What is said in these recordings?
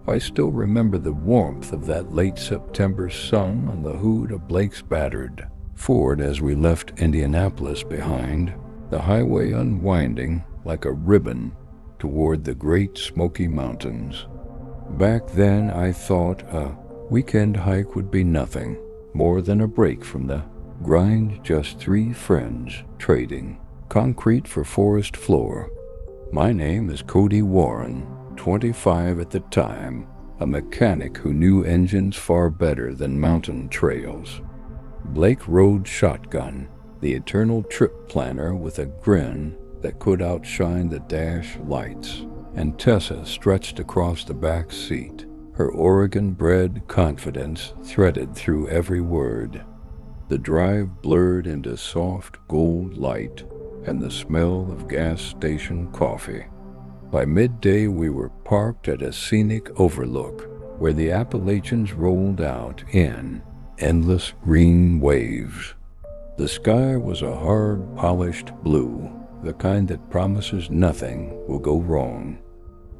I still remember the warmth of that late September sun on the hood of Blake's battered Ford as we left Indianapolis behind, the highway unwinding like a ribbon toward the Great Smoky Mountains. Back then I thought a weekend hike would be nothing more than a break from the grind, just three friends trading concrete for forest floor. My name is Cody Warren, 25 at the time, a mechanic who knew engines far better than mountain trails. Blake rode shotgun, the eternal trip planner with a grin that could outshine the dash lights, and Tessa stretched across the back seat, her Oregon-bred confidence threaded through every word. The drive blurred into soft gold light and the smell of gas station coffee. By midday we were parked at a scenic overlook where the Appalachians rolled out in endless green waves. The sky was a hard, polished blue, the kind that promises nothing will go wrong.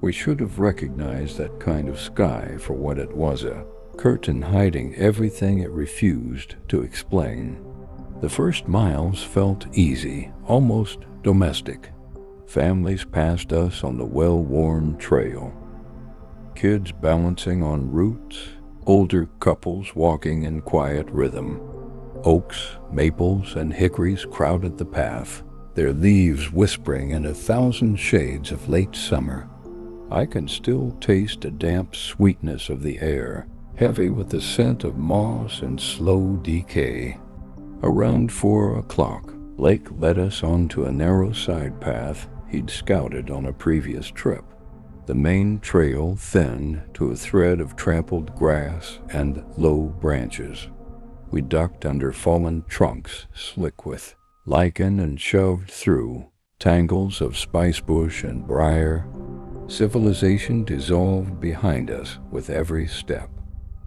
We should have recognized that kind of sky for what it was, a curtain hiding everything it refused to explain. The first miles felt easy, almost domestic. Families passed us on the well-worn trail. Kids balancing on roots, older couples walking in quiet rhythm. Oaks, maples, and hickories crowded the path, their leaves whispering in 1,000 shades of late summer. I can still taste the damp sweetness of the air, heavy with the scent of moss and slow decay. Around 4 o'clock, Blake led us onto a narrow side path he'd scouted on a previous trip. The main trail thinned to a thread of trampled grass and low branches. We ducked under fallen trunks slick with lichen and shoved through tangles of spicebush and briar. Civilization dissolved behind us with every step.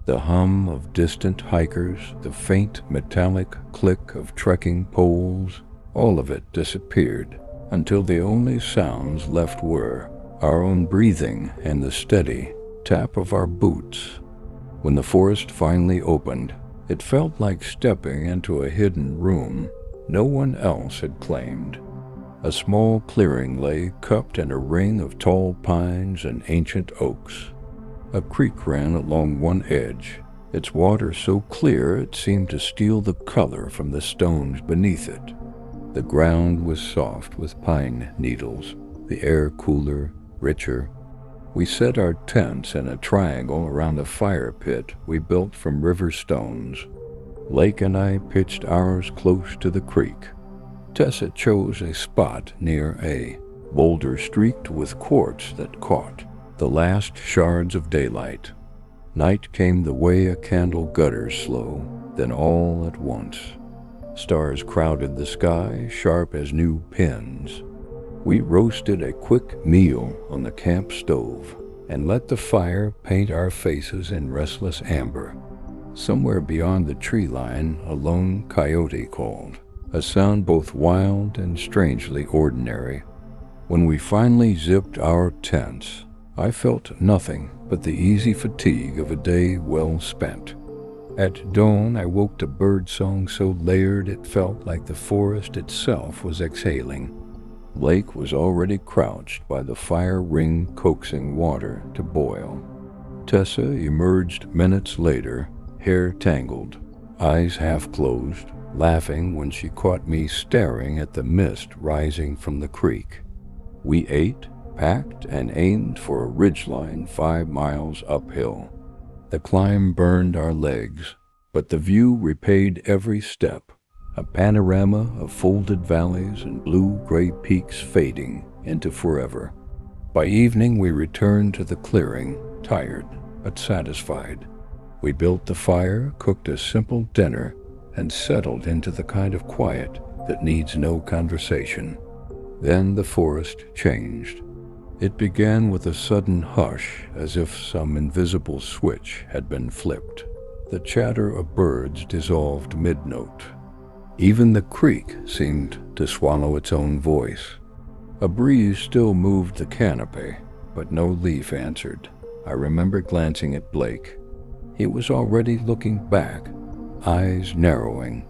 The hum of distant hikers, the faint metallic click of trekking poles, all of it disappeared until the only sounds left were our own breathing and the steady tap of our boots. When the forest finally opened, it felt like stepping into a hidden room no one else had claimed. A small clearing lay cupped in a ring of tall pines and ancient oaks. A creek ran along one edge, its water so clear it seemed to steal the color from the stones beneath it. The ground was soft with pine needles, the air cooler, richer. We set our tents in a triangle around a fire pit we built from river stones. Blake and I pitched ours close to the creek. Tessa chose a spot near a boulder streaked with quartz that caught the last shards of daylight. Night came the way a candle gutters slow, then all at once. Stars crowded the sky, sharp as new pins. We roasted a quick meal on the camp stove and let the fire paint our faces in restless amber. Somewhere beyond the tree line, a lone coyote called, a sound both wild and strangely ordinary. When we finally zipped our tents, I felt nothing but the easy fatigue of a day well spent. At dawn, I woke to birdsong so layered it felt like the forest itself was exhaling. Blake was already crouched by the fire ring coaxing water to boil. Tessa emerged minutes later, hair tangled, eyes half closed, laughing when she caught me staring at the mist rising from the creek. We ate, packed, and aimed for a ridgeline 5 miles uphill. The climb burned our legs, but the view repaid every step, a panorama of folded valleys and blue-gray peaks fading into forever. By evening we returned to the clearing, tired but satisfied. We built the fire, cooked a simple dinner, and settled into the kind of quiet that needs no conversation. Then the forest changed. It began with a sudden hush, as if some invisible switch had been flipped. The chatter of birds dissolved mid-note. Even the creek seemed to swallow its own voice. A breeze still moved the canopy, but no leaf answered. I remember glancing at Blake. He was already looking back, eyes narrowing.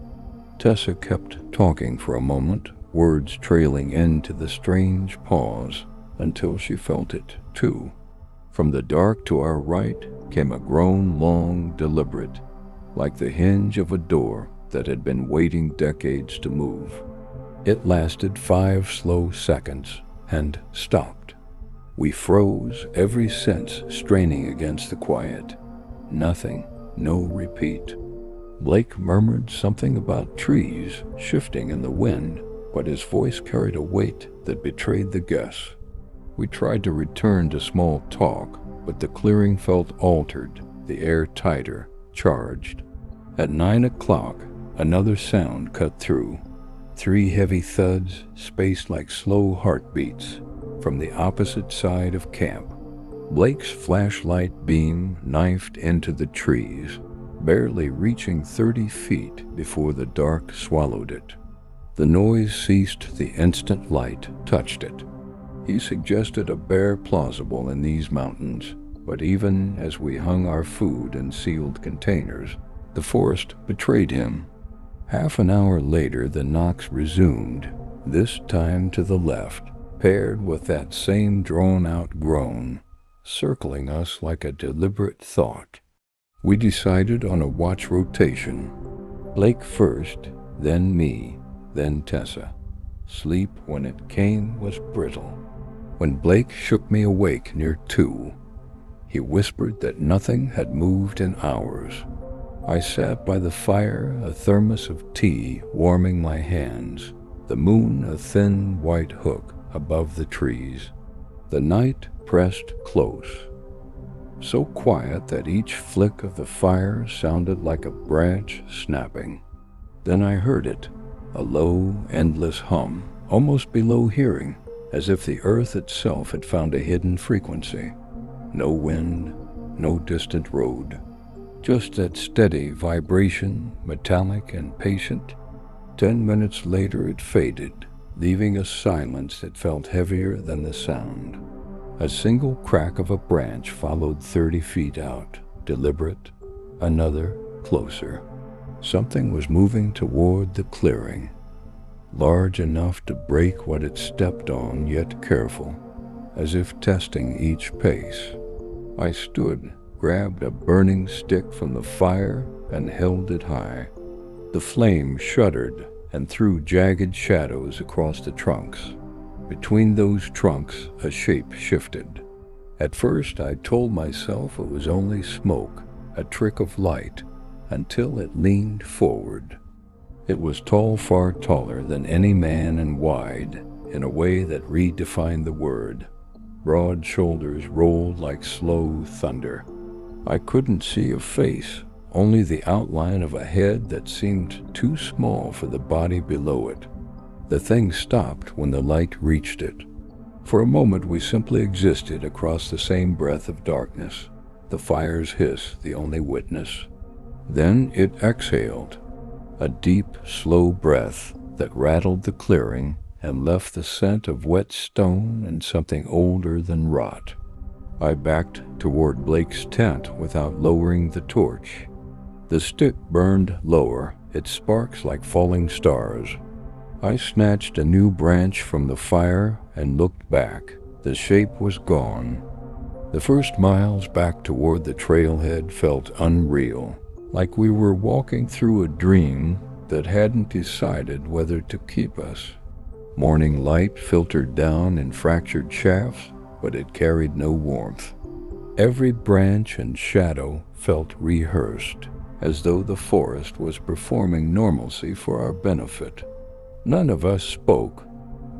Tessa kept talking for a moment, words trailing into the strange pause, until she felt it, too. From the dark to our right came a groan long, deliberate, like the hinge of a door that had been waiting decades to move. It lasted 5 slow seconds and stopped. We froze, every sense straining against the quiet. Nothing, no repeat. Blake murmured something about trees shifting in the wind, but his voice carried a weight that betrayed the guess. We tried to return to small talk, but the clearing felt altered, the air tighter, charged. At 9 o'clock, another sound cut through. 3 heavy thuds, spaced like slow heartbeats, from the opposite side of camp. Blake's flashlight beam knifed into the trees, barely reaching 30 feet before the dark swallowed it. The noise ceased the instant light touched it. He suggested a bear plausible in these mountains, but even as we hung our food in sealed containers, the forest betrayed him. Half an hour later, the knocks resumed, this time to the left, paired with that same drawn-out groan, circling us like a deliberate thought. We decided on a watch rotation. Blake first, then me, then Tessa. Sleep, when it came, was brittle. When Blake shook me awake near 2, he whispered that nothing had moved in hours. I sat by the fire, a thermos of tea warming my hands, the moon a thin white hook above the trees. The night pressed close, so quiet that each flick of the fire sounded like a branch snapping. Then I heard it, a low, endless hum, almost below hearing, as if the earth itself had found a hidden frequency. No wind, no distant road, just that steady vibration, metallic and patient. 10 minutes later it faded, leaving a silence that felt heavier than the sound. A single crack of a branch followed 30 feet out, deliberate, another closer. Something was moving toward the clearing, large enough to break what it stepped on, yet careful, as if testing each pace. I stood, grabbed a burning stick from the fire, and held it high. The flame shuddered and threw jagged shadows across the trunks. Between those trunks, a shape shifted. At first, I told myself it was only smoke, a trick of light, until it leaned forward. It was tall, far taller than any man, and wide, in a way that redefined the word. Broad shoulders rolled like slow thunder. I couldn't see a face, only the outline of a head that seemed too small for the body below it. The thing stopped when the light reached it. For a moment we simply existed across the same breath of darkness, the fire's hiss the only witness. Then it exhaled, a deep, slow breath that rattled the clearing and left the scent of wet stone and something older than rot. I backed toward Blake's tent without lowering the torch. The stick burned lower, its sparks like falling stars. I snatched a new branch from the fire and looked back. The shape was gone. The first miles back toward the trailhead felt unreal, like we were walking through a dream that hadn't decided whether to keep us. Morning light filtered down in fractured shafts, but it carried no warmth. Every branch and shadow felt rehearsed, as though the forest was performing normalcy for our benefit. None of us spoke.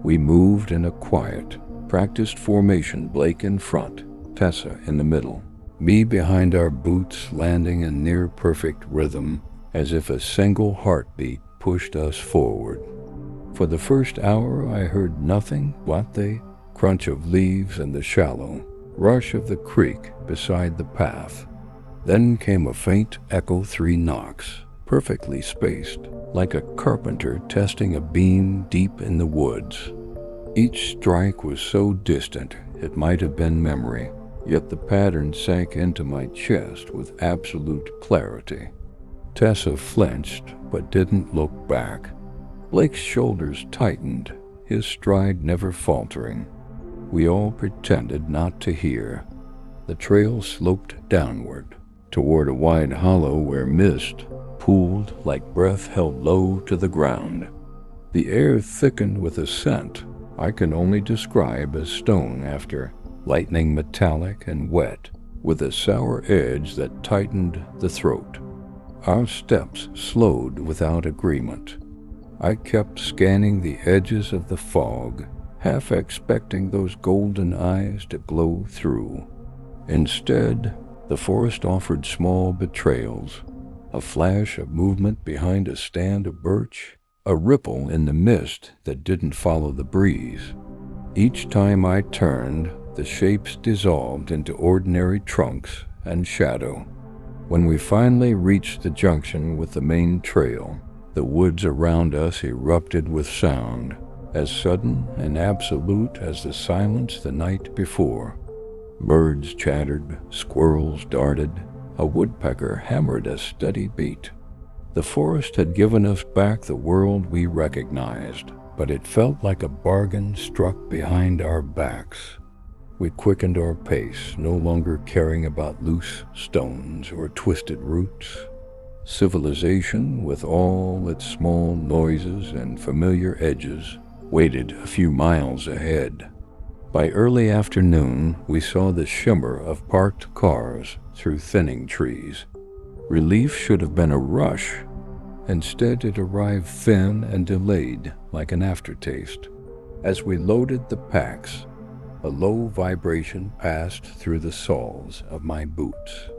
We moved in a quiet, practiced formation, Blake in front, Tessa in the middle, me behind our boots landing in near-perfect rhythm, as if a single heartbeat pushed us forward. For the first hour I heard nothing but the crunch of leaves in the shallow, rush of the creek beside the path. Then came a faint echo, 3 knocks, perfectly spaced, like a carpenter testing a beam deep in the woods. Each strike was so distant it might have been memory, yet the pattern sank into my chest with absolute clarity. Tessa flinched, but didn't look back. Blake's shoulders tightened, his stride never faltering. We all pretended not to hear. The trail sloped downward, toward a wide hollow where mist pooled like breath held low to the ground. The air thickened with a scent I can only describe as stone after, lightning metallic and wet, with a sour edge that tightened the throat. Our steps slowed without agreement. I kept scanning the edges of the fog, half expecting those golden eyes to glow through. Instead, the forest offered small betrayals, a flash of movement behind a stand of birch, a ripple in the mist that didn't follow the breeze. Each time I turned, the shapes dissolved into ordinary trunks and shadow. When we finally reached the junction with the main trail, the woods around us erupted with sound, as sudden and absolute as the silence the night before. Birds chattered, squirrels darted, a woodpecker hammered a steady beat. The forest had given us back the world we recognized, but it felt like a bargain struck behind our backs. We quickened our pace, no longer caring about loose stones or twisted roots. Civilization, with all its small noises and familiar edges, waited a few miles ahead. By early afternoon, we saw the shimmer of parked cars through thinning trees. Relief should have been a rush. Instead, it arrived thin and delayed, like an aftertaste. As we loaded the packs, a low vibration passed through the soles of my boots.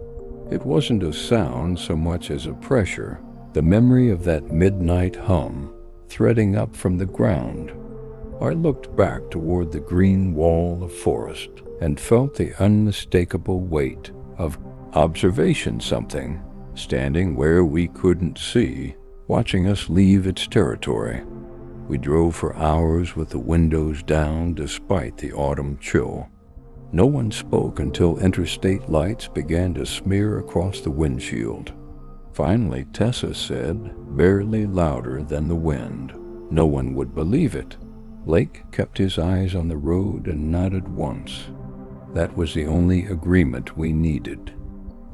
It wasn't a sound so much as a pressure, the memory of that midnight hum threading up from the ground. I looked back toward the green wall of forest and felt the unmistakable weight of observation, something standing where we couldn't see, watching us leave its territory. We drove for hours with the windows down despite the autumn chill. No one spoke until interstate lights began to smear across the windshield. Finally, Tessa said, barely louder than the wind, "No one would believe it." Blake kept his eyes on the road and nodded once. That was the only agreement we needed.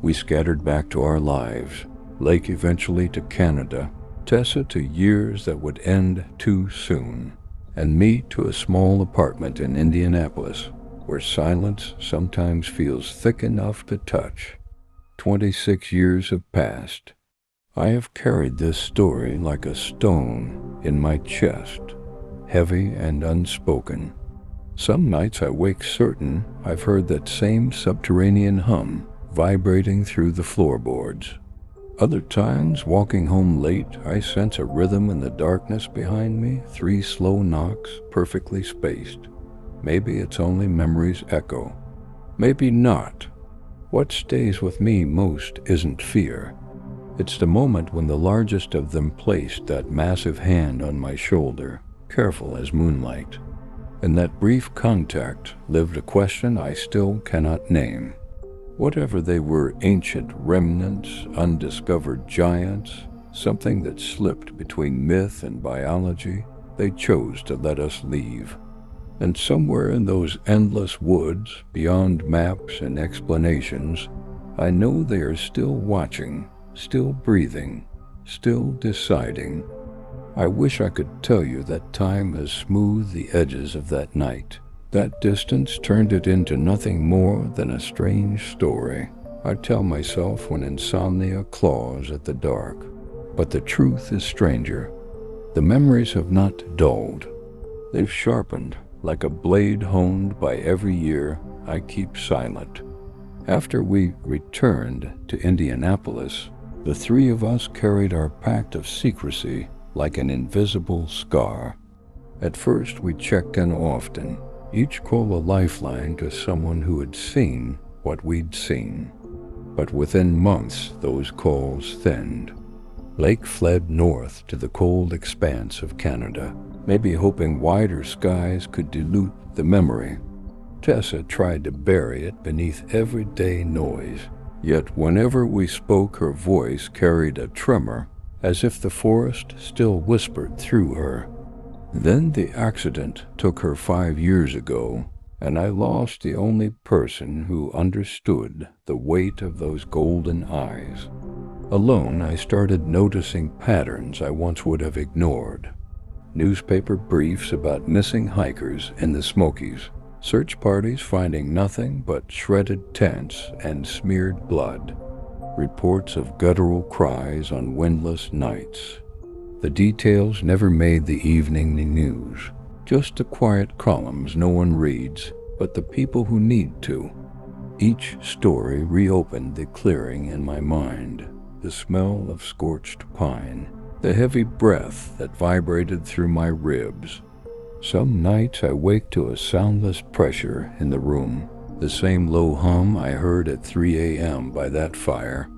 We scattered back to our lives, Blake eventually to Canada, Tessa to years that would end too soon, and me to a small apartment in Indianapolis, where silence sometimes feels thick enough to touch. 26 years have passed. I have carried this story like a stone in my chest, heavy and unspoken. Some nights I wake certain I've heard that same subterranean hum vibrating through the floorboards. Other times, walking home late, I sense a rhythm in the darkness behind me, 3 slow knocks, perfectly spaced. Maybe it's only memory's echo. Maybe not. What stays with me most isn't fear. It's the moment when the largest of them placed that massive hand on my shoulder, careful as moonlight. In that brief contact lived a question I still cannot name. Whatever they were, ancient remnants, undiscovered giants, something that slipped between myth and biology, they chose to let us leave. And somewhere in those endless woods, beyond maps and explanations, I know they are still watching, still breathing, still deciding. I wish I could tell you that time has smoothed the edges of that night. That distance turned it into nothing more than a strange story I tell myself when insomnia claws at the dark. But the truth is stranger. The memories have not dulled. They've sharpened, like a blade honed by every year I keep silent. After we returned to Indianapolis, the 3 of us carried our pact of secrecy like an invisible scar. At first we checked in often, each call a lifeline to someone who had seen what we'd seen. But within months those calls thinned. Blake fled north to the cold expanse of Canada, maybe hoping wider skies could dilute the memory. Tessa tried to bury it beneath everyday noise, yet whenever we spoke her voice carried a tremor, as if the forest still whispered through her. Then the accident took her 5 years ago, and I lost the only person who understood the weight of those golden eyes. Alone, I started noticing patterns I once would have ignored. Newspaper briefs about missing hikers in the Smokies, search parties finding nothing but shredded tents and smeared blood, reports of guttural cries on windless nights. The details never made the evening news, just the quiet columns no one reads, but the people who need to. Each story reopened the clearing in my mind, the smell of scorched pine, the heavy breath that vibrated through my ribs. Some nights I wake to a soundless pressure in the room, the same low hum I heard at 3 a.m. by that fire.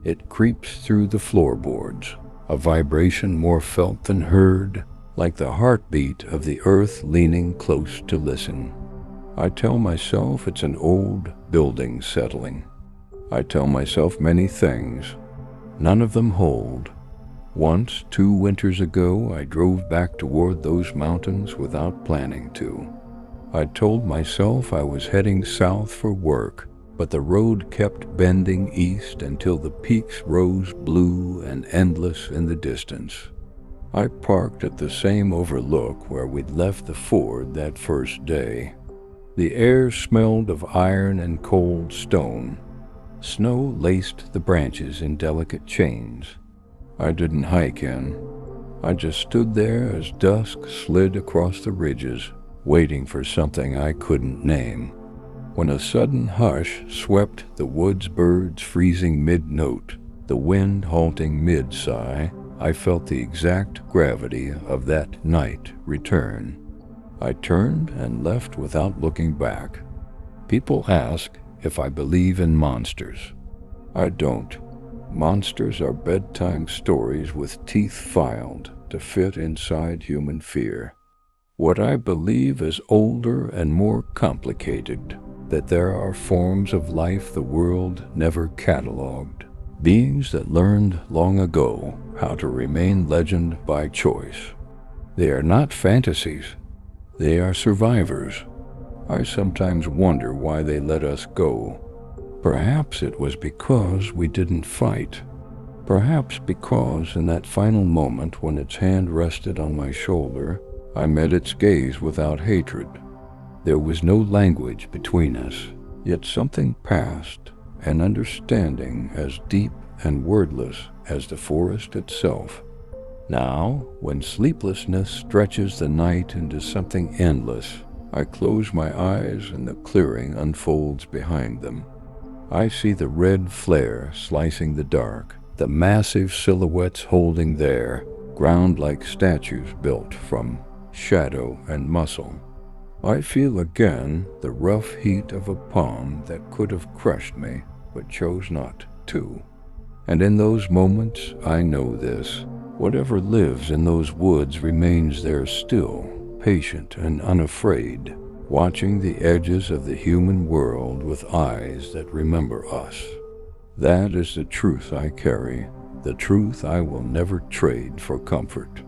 It creeps through the floorboards, a vibration more felt than heard, like the heartbeat of the earth leaning close to listen. I tell myself it's an old building settling. I tell myself many things. None of them hold. Once, 2 winters ago, I drove back toward those mountains without planning to. I told myself I was heading south for work, but the road kept bending east until the peaks rose blue and endless in the distance. I parked at the same overlook where we'd left the Ford that first day. The air smelled of iron and cold stone. Snow laced the branches in delicate chains. I didn't hike in. I just stood there as dusk slid across the ridges, waiting for something I couldn't name. When a sudden hush swept the woods birds freezing mid-note, the wind halting mid-sigh, I felt the exact gravity of that night return. I turned and left without looking back. People ask if I believe in monsters. I don't. Monsters are bedtime stories with teeth filed to fit inside human fear. What I believe is older and more complicated, that there are forms of life the world never catalogued, beings that learned long ago how to remain legend by choice. They are not fantasies. They are survivors. I sometimes wonder why they let us go. Perhaps it was because we didn't fight. Perhaps because in that final moment when its hand rested on my shoulder, I met its gaze without hatred. There was no language between us, yet something passed, an understanding as deep and wordless as the forest itself. Now, when sleeplessness stretches the night into something endless, I close my eyes and the clearing unfolds behind them. I see the red flare slicing the dark, the massive silhouettes holding there, ground like statues built from shadow and muscle. I feel again the rough heat of a palm that could have crushed me, but chose not to. And in those moments, I know this. Whatever lives in those woods remains there still, patient and unafraid, watching the edges of the human world with eyes that remember us. That is the truth I carry, the truth I will never trade for comfort.